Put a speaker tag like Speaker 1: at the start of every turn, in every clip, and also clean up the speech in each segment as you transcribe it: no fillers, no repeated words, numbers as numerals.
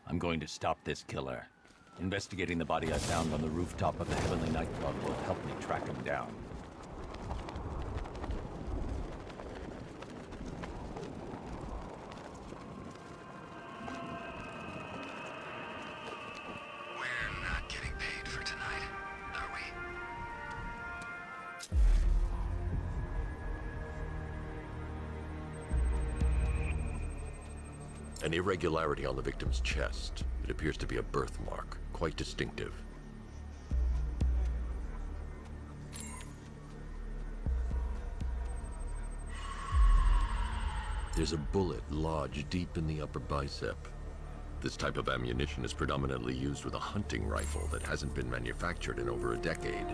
Speaker 1: I'm going to stop this killer. Investigating the body I found on the rooftop of the Heavenly Nightclub will help me track him down.
Speaker 2: We're not getting paid for tonight, are we?
Speaker 3: An irregularity on the victim's chest. It appears to be a birthmark, quite distinctive. There's a bullet lodged deep in the upper bicep. This type of ammunition is predominantly used with a hunting rifle that hasn't been manufactured in over a decade.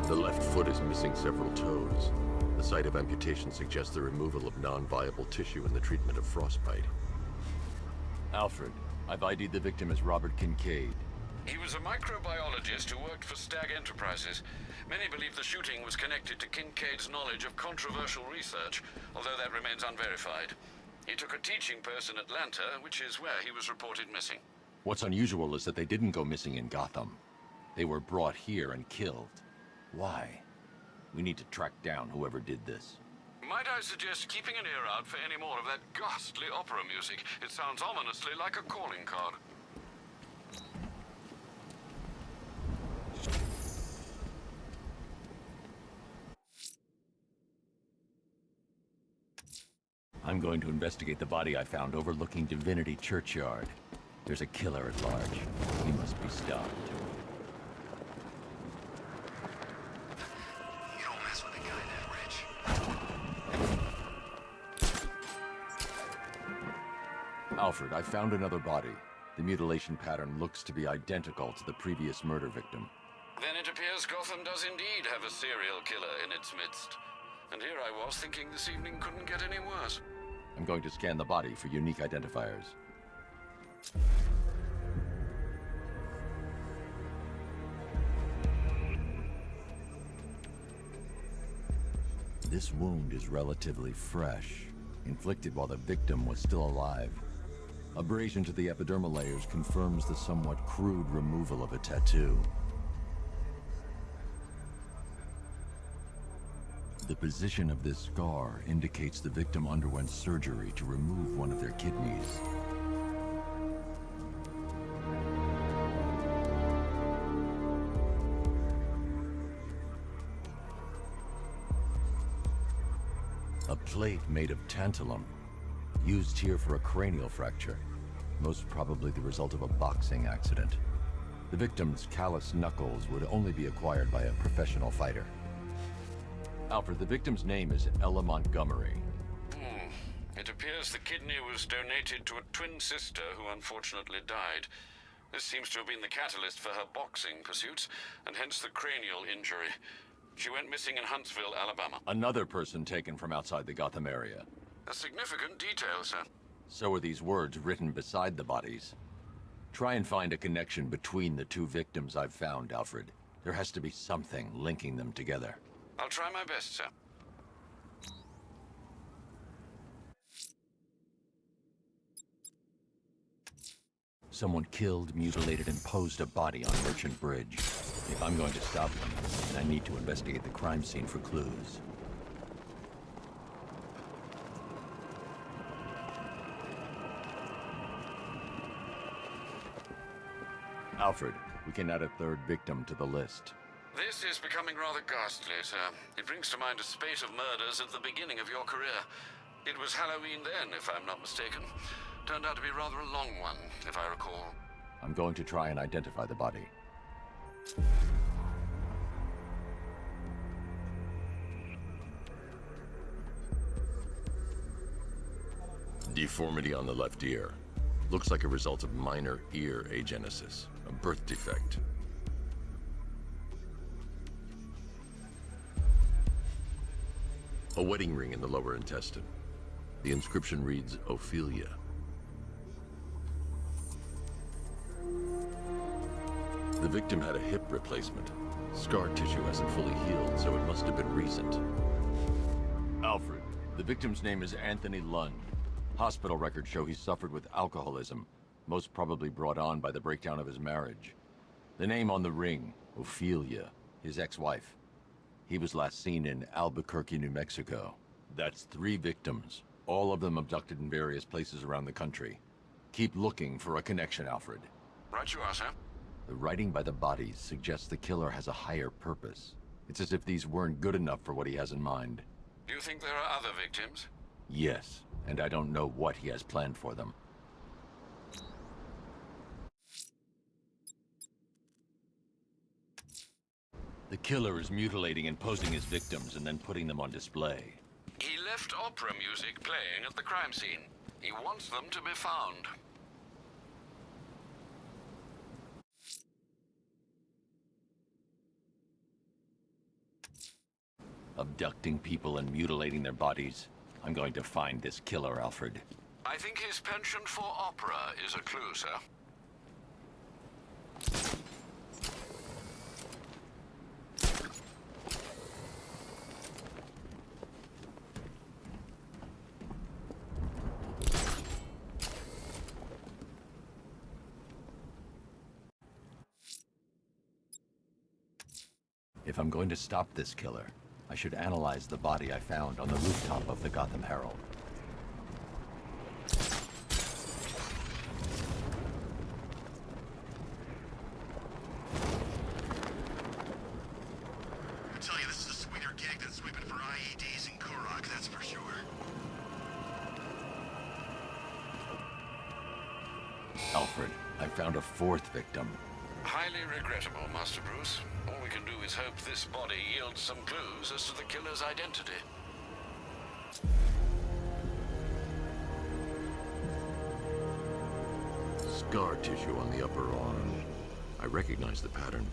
Speaker 3: The left foot is missing several toes. The site of amputation suggests the removal of non-viable tissue in the treatment of frostbite.
Speaker 1: Alfred, I've ID'd the victim as Robert Kincaid.
Speaker 4: He was a microbiologist who worked for Stag Enterprises. Many believe the shooting was connected to Kincaid's knowledge of controversial research, although that remains unverified. He took a teaching post in Atlanta, which is where he was reported missing.
Speaker 1: What's unusual is that they didn't go missing in Gotham. They were brought here and killed. Why? We need to track down whoever did this.
Speaker 4: Might I suggest keeping an ear out for any more of that ghastly opera music? It sounds ominously like a calling card.
Speaker 1: I'm going to investigate the body I found overlooking Divinity Churchyard. There's a killer at large. He must be stopped.
Speaker 2: You don't mess with a guy that rich.
Speaker 1: Alfred, I found another body. The mutilation pattern looks to be identical to the previous murder victim.
Speaker 4: Then it appears Gotham does indeed have a serial killer in its midst. And here I was thinking this evening couldn't get any worse.
Speaker 1: I'm going to scan the body for unique identifiers. This wound is relatively fresh, inflicted while the victim was still alive. Abrasion to the epidermal layers confirms the somewhat crude removal of a tattoo. The position of this scar indicates the victim underwent surgery to remove one of their kidneys. A plate made of tantalum, used here for a cranial fracture, most probably the result of a boxing accident. The victim's calloused knuckles would only be acquired by a professional fighter. Alfred, the victim's name is Ella Montgomery.
Speaker 4: It appears the kidney was donated to a twin sister who unfortunately died. This seems to have been the catalyst for her boxing pursuits, and hence the cranial injury. She went missing in Huntsville, Alabama.
Speaker 1: Another person taken from outside the Gotham area.
Speaker 4: A significant detail, sir.
Speaker 1: So are these words written beside the bodies. Try and find a connection between the two victims I've found, Alfred. There has to be something linking them together.
Speaker 4: I'll try my best, sir.
Speaker 1: Someone killed, mutilated, and posed a body on Merchant Bridge. If I'm going to stop them, then I need to investigate the crime scene for clues. Alfred, we can add a third victim to the list.
Speaker 4: This is becoming rather ghastly, sir. It brings to mind a spate of murders at the beginning of your career. It was Halloween then, if I'm not mistaken. Turned out to be rather a long one, if I recall.
Speaker 1: I'm going to try and identify the body.
Speaker 3: Deformity on the left ear. Looks like a result of minor ear agenesis, a birth defect. A wedding ring in the lower intestine. The inscription reads, Ophelia. The victim had a hip replacement. Scar tissue hasn't fully healed, so it must have been recent.
Speaker 1: Alfred, The victim's name is Anthony Lund. Hospital records show he suffered with alcoholism, most probably brought on by the breakdown of his marriage. The name on the ring, Ophelia, his ex-wife. He was last seen in Albuquerque, New Mexico. That's 3 victims, all of them abducted in various places around the country. Keep looking for a connection, Alfred.
Speaker 4: Right you are, sir.
Speaker 1: The writing by the bodies suggests the killer has a higher purpose. It's as if these weren't good enough for what he has in mind.
Speaker 4: Do you think there are other victims?
Speaker 1: Yes, and I don't know what he has planned for them. The killer is mutilating and posing as victims and then putting them on display.
Speaker 4: He left opera music playing at the crime scene. He wants them to be found.
Speaker 1: Abducting people and mutilating their bodies. I'm going to find this killer, Alfred.
Speaker 4: I think his penchant for opera is a clue, sir.
Speaker 1: If I'm going to stop this killer, I should analyze the body I found on the rooftop of the Gotham Herald.
Speaker 2: I tell you, this is a sweeter gig than sweeping for IEDs in Kurok, that's for sure.
Speaker 1: Alfred, I found a 4th victim.
Speaker 4: Highly regrettable, Master Bruce. All we can do is hope this body yields some clues as to the killer's identity.
Speaker 3: Scar tissue on the upper arm. I recognize the pattern.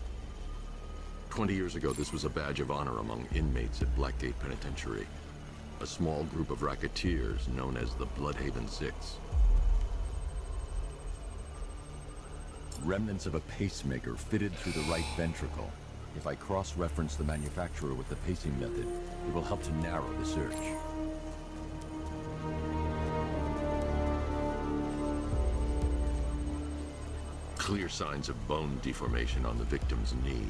Speaker 3: 20 years ago, this was a badge of honor among inmates at Blackgate Penitentiary. A small group of racketeers known as the Bloodhaven Six.
Speaker 1: Remnants of a pacemaker fitted through the right ventricle. If I cross-reference the manufacturer with the pacing method, it will help to narrow the search.
Speaker 3: Clear signs of bone deformation on the victim's knee.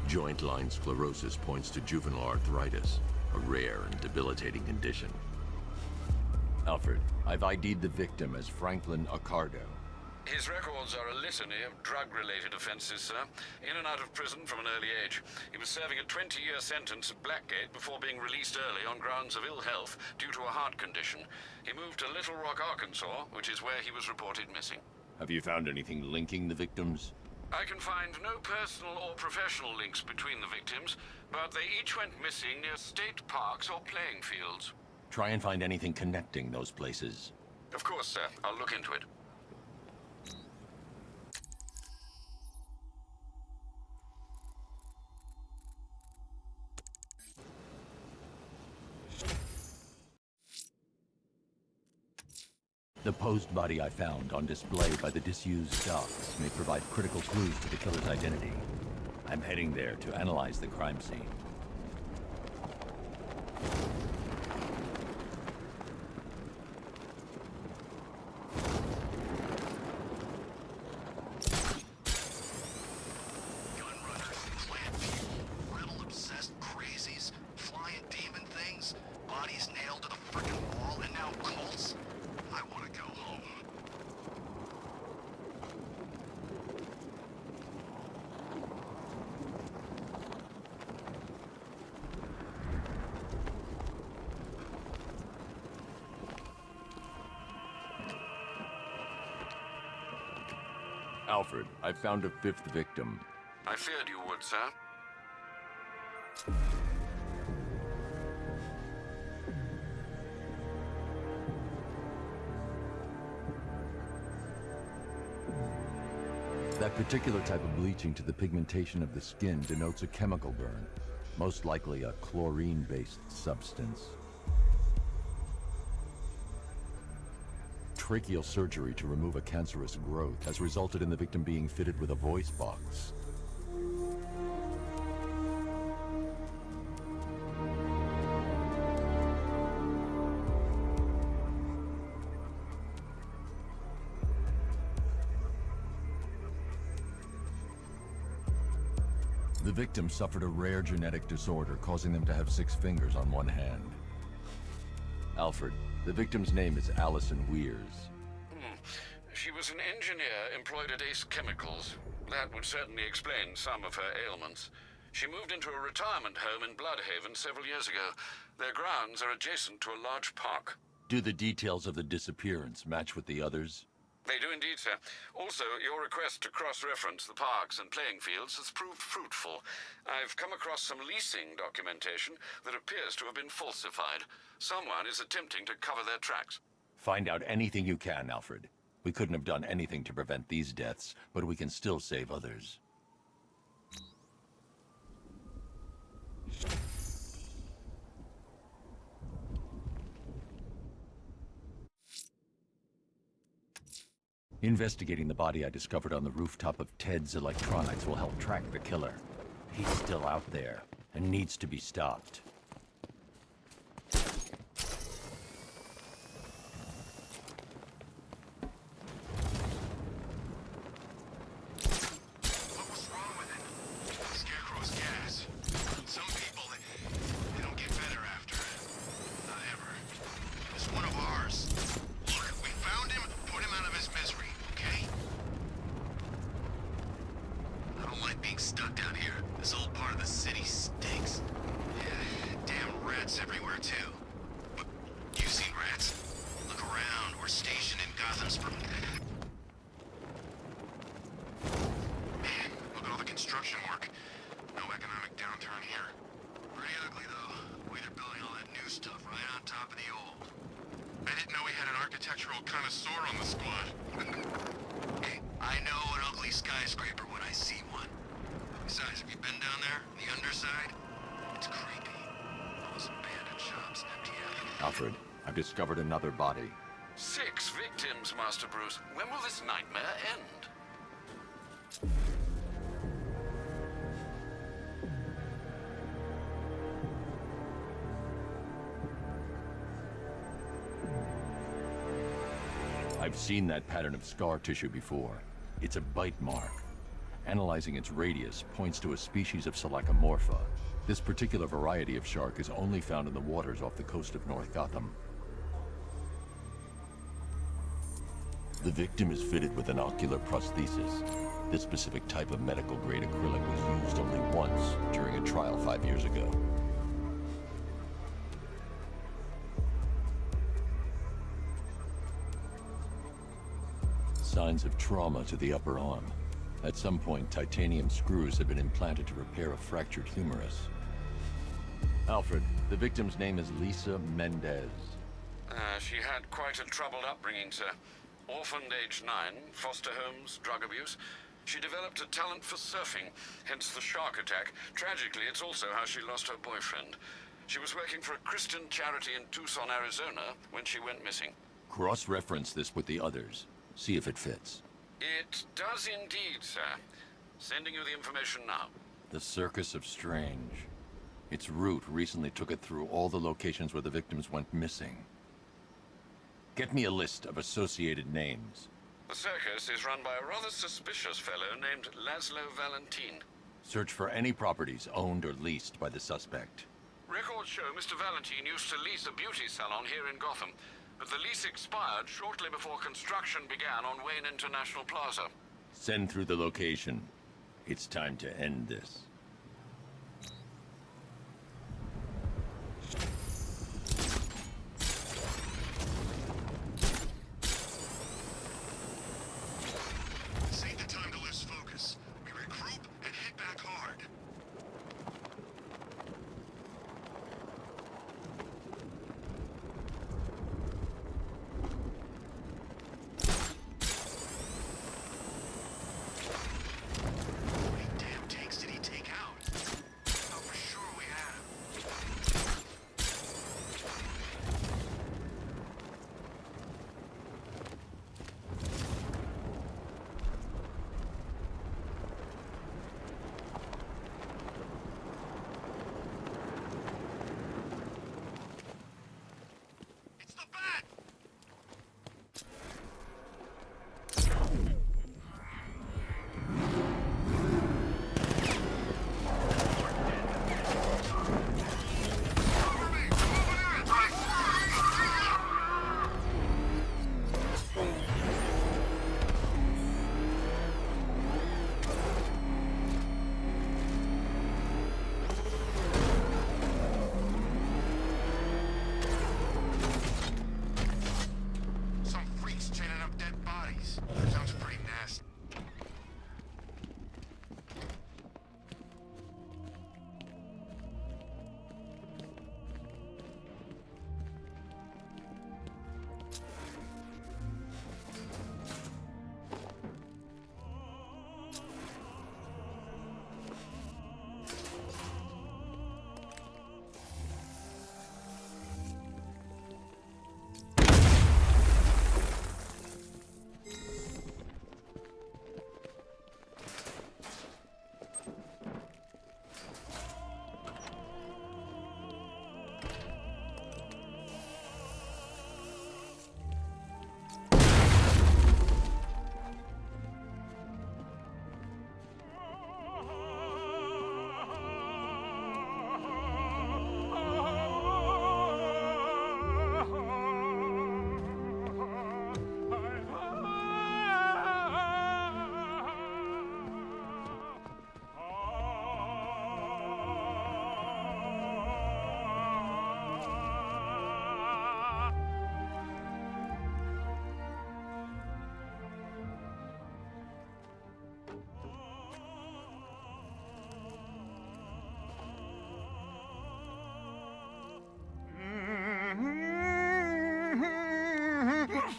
Speaker 3: Joint line sclerosis points to juvenile arthritis, a rare and debilitating condition.
Speaker 1: Alfred, I've ID'd the victim as Franklin Accardo.
Speaker 4: His records are a litany of drug-related offenses, sir. In and out of prison from an early age. He was serving a 20-year sentence at Blackgate before being released early on grounds of ill health due to a heart condition. He moved to Little Rock, Arkansas, which is where he was reported missing.
Speaker 1: Have you found anything linking the victims?
Speaker 4: I can find no personal or professional links between the victims, but they each went missing near state parks or playing fields.
Speaker 1: Try and find anything connecting those places.
Speaker 4: Of course, sir. I'll look into it.
Speaker 1: The posed body I found on display by the disused docks may provide critical clues to the killer's identity. I'm heading there to analyze the crime scene.
Speaker 2: Gunrunners, plant people, riddle-obsessed crazies, flying demon things, bodies nailed to the frickin' wall, and now cults? I want to go home.
Speaker 1: Alfred, I found a 5th victim.
Speaker 4: I feared you would, sir.
Speaker 1: That particular type of bleaching to the pigmentation of the skin denotes a chemical burn, most likely a chlorine-based substance. Tracheal surgery to remove a cancerous growth has resulted in the victim being fitted with a voice box. The victim suffered a rare genetic disorder, causing them to have 6 fingers on one hand. Alfred, the victim's name is Allison Weirs.
Speaker 4: She was an engineer employed at Ace Chemicals. That would certainly explain some of her ailments. She moved into a retirement home in Bloodhaven several years ago. Their grounds are adjacent to a large park.
Speaker 1: Do the details of the disappearance match with the others?
Speaker 4: They do indeed, sir. Also, your request to cross-reference the parks and playing fields has proved fruitful. I've come across some leasing documentation that appears to have been falsified. Someone is attempting to cover their tracks.
Speaker 1: Find out anything you can, Alfred. We couldn't have done anything to prevent these deaths, but we can still save others. Investigating the body I discovered on the rooftop of Ted's Electronics will help track the killer. He's still out there and needs to be stopped.
Speaker 2: What was wrong with it? Scarecrow's gas. Some people, they don't get better after. Not ever. It's one of ours. Look, we found him, put him out of his misery, okay? I don't like being stuck down here. This old part of the city stinks. Yeah, damn rats everywhere, too. But you've seen rats. Look around. We're stationed in Gotham's... Man, look at all the construction work. No economic downturn here. Pretty ugly, though. The way they're building all that new stuff right on top of the old. I didn't know we had an architectural connoisseur on the squad. Hey, I know an ugly skyscraper when I see one. Besides, have you been down there? The underside? It's creepy. All those abandoned shops, empty alleys.
Speaker 1: Alfred, I've discovered another body.
Speaker 4: 6 victims, Master Bruce. When will this nightmare end?
Speaker 1: I've seen that pattern of scar tissue before. It's a bite mark. Analyzing its radius points to a species of Selachomorpha. This particular variety of shark is only found in the waters off the coast of North Gotham. The victim is fitted with an ocular prosthesis. This specific type of medical-grade acrylic was used only once during a trial 5 years ago. Signs of trauma to the upper arm. At some point, titanium screws have been implanted to repair a fractured humerus. Alfred, the victim's name is Lisa Mendez.
Speaker 4: She had quite a troubled upbringing, sir. Orphaned age 9, foster homes, drug abuse. She developed a talent for surfing, hence the shark attack. Tragically, it's also how she lost her boyfriend. She was working for a Christian charity in Tucson, Arizona, when she went missing.
Speaker 1: Cross-reference this with the others. See if it fits.
Speaker 4: It does indeed, sir. Sending you the information now.
Speaker 1: The Circus of Strange. Its route recently took it through all the locations where the victims went missing. Get me a list of associated names.
Speaker 4: The circus is run by a rather suspicious fellow named Laszlo Valentin.
Speaker 1: Search for any properties owned or leased by the suspect.
Speaker 4: Records show Mr. Valentin used to lease a beauty salon here in Gotham, but the lease expired shortly before construction began on Wayne International Plaza.
Speaker 1: Send through the location. It's time to end this.
Speaker 2: This ain't the time to lose focus. We regroup and hit back hard. How many damn takes did he take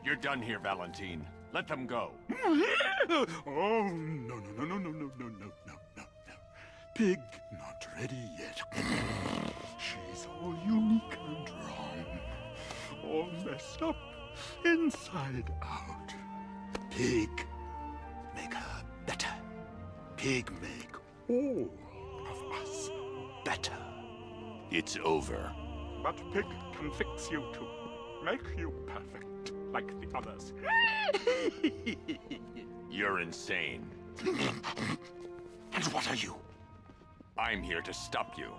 Speaker 5: You're done here, Valentine. Let them go.
Speaker 6: Oh, no, no, no, no, no, no, no, no, no, no, no. Pig not ready yet. She's all unique and wrong. All messed up, inside out. Pig, make her better. Pig make all of us better.
Speaker 5: It's over.
Speaker 6: But Pig can fix you too. Make you perfect, like the others.
Speaker 5: You're insane.
Speaker 6: And what are you?
Speaker 5: I'm here to stop you.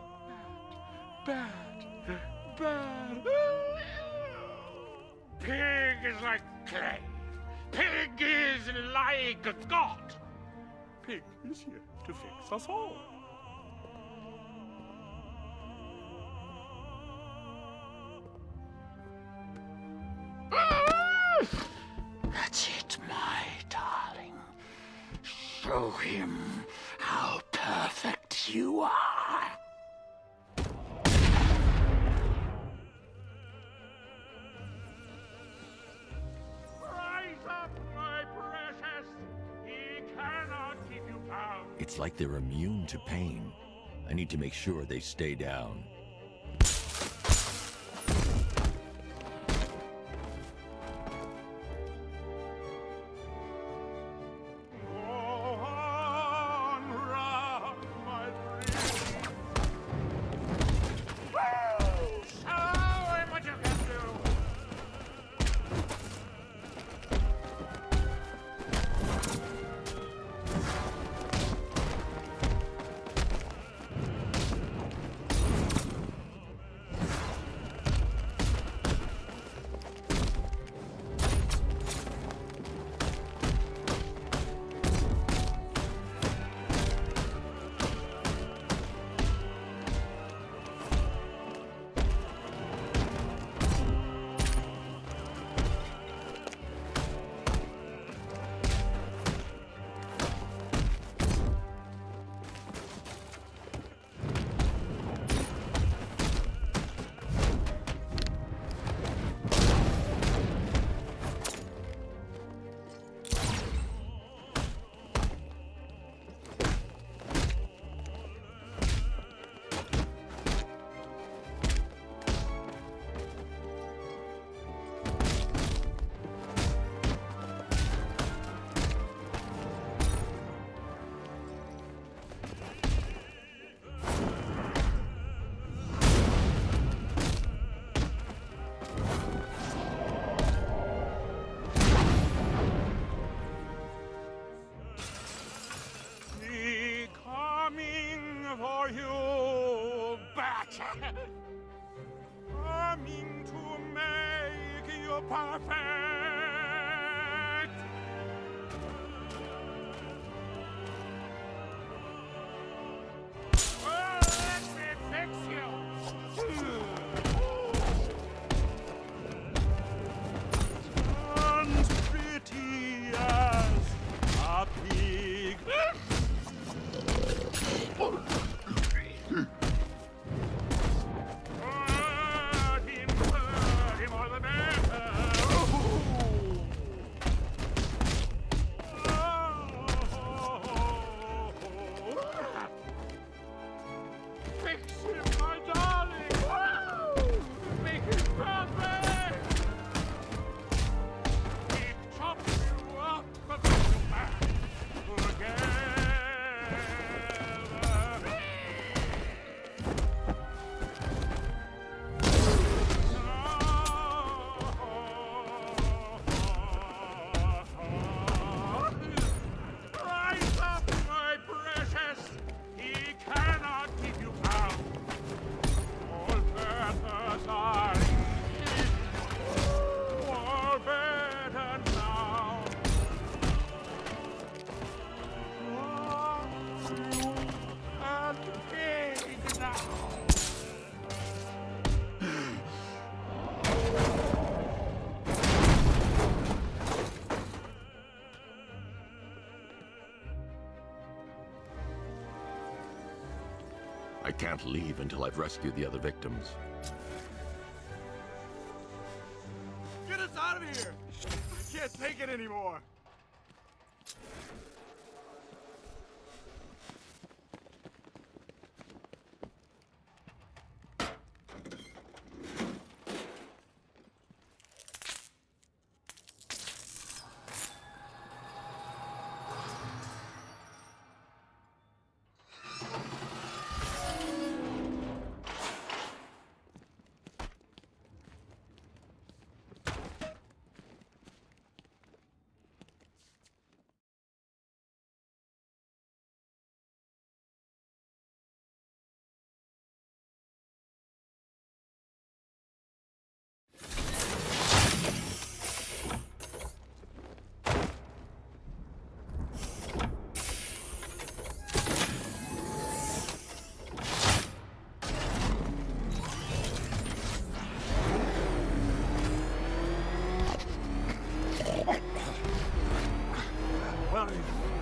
Speaker 6: Bad. Bad. Pig is like clay. Pig is like a god. Pig is here to fix us all. That's it, my darling. Show him how perfect you are. Rise up, my precious. He cannot keep you down.
Speaker 1: It's like they're immune to pain. I need to make sure they stay down.
Speaker 6: Coming to make you perfect. Oh, let me fix you. Turns pretty as a pig.
Speaker 3: I can't leave until I've rescued the other victims.
Speaker 5: Get us out of here!
Speaker 6: take it anymore!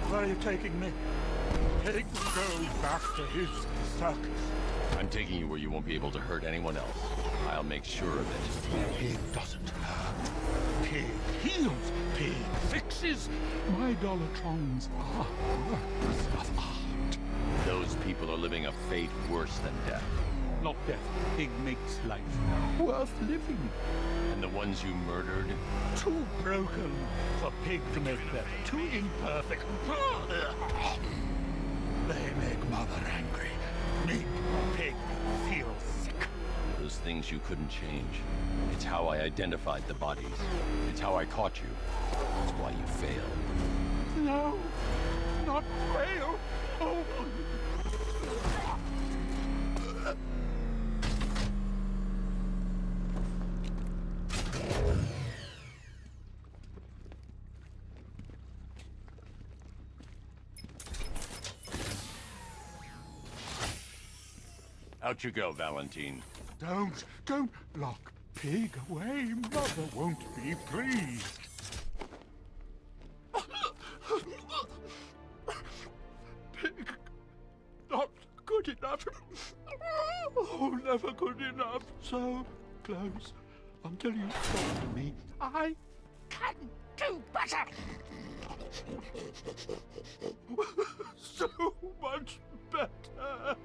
Speaker 6: Where are you taking me? Pig goes back to his circus.
Speaker 1: I'm taking you where you won't be able to hurt anyone else. I'll make sure of it.
Speaker 6: Pig doesn't hurt. Pig heals. Pig fixes. My Dollartrons are works of art.
Speaker 1: Those people are living a fate worse than death.
Speaker 6: Not death. Pig makes life worth living.
Speaker 1: And the ones you murdered?
Speaker 6: Too broken for Pig to make better. Too imperfect. They make Mother angry. Make Pig feel sick.
Speaker 1: Those things you couldn't change. It's how I identified the bodies. It's how I caught you. It's why you failed.
Speaker 6: No, not fail. Oh.
Speaker 1: Out you go, Valentine.
Speaker 6: Don't lock Pig away. Mother won't be pleased. Pig, not good enough. Oh, never good enough. So close until you talk to me. I can do better. So much better.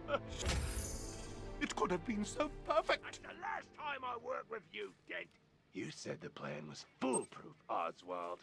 Speaker 6: It could have been so perfect.
Speaker 7: That's the last time I work with you, Dent. You said the plan was foolproof, Oswald.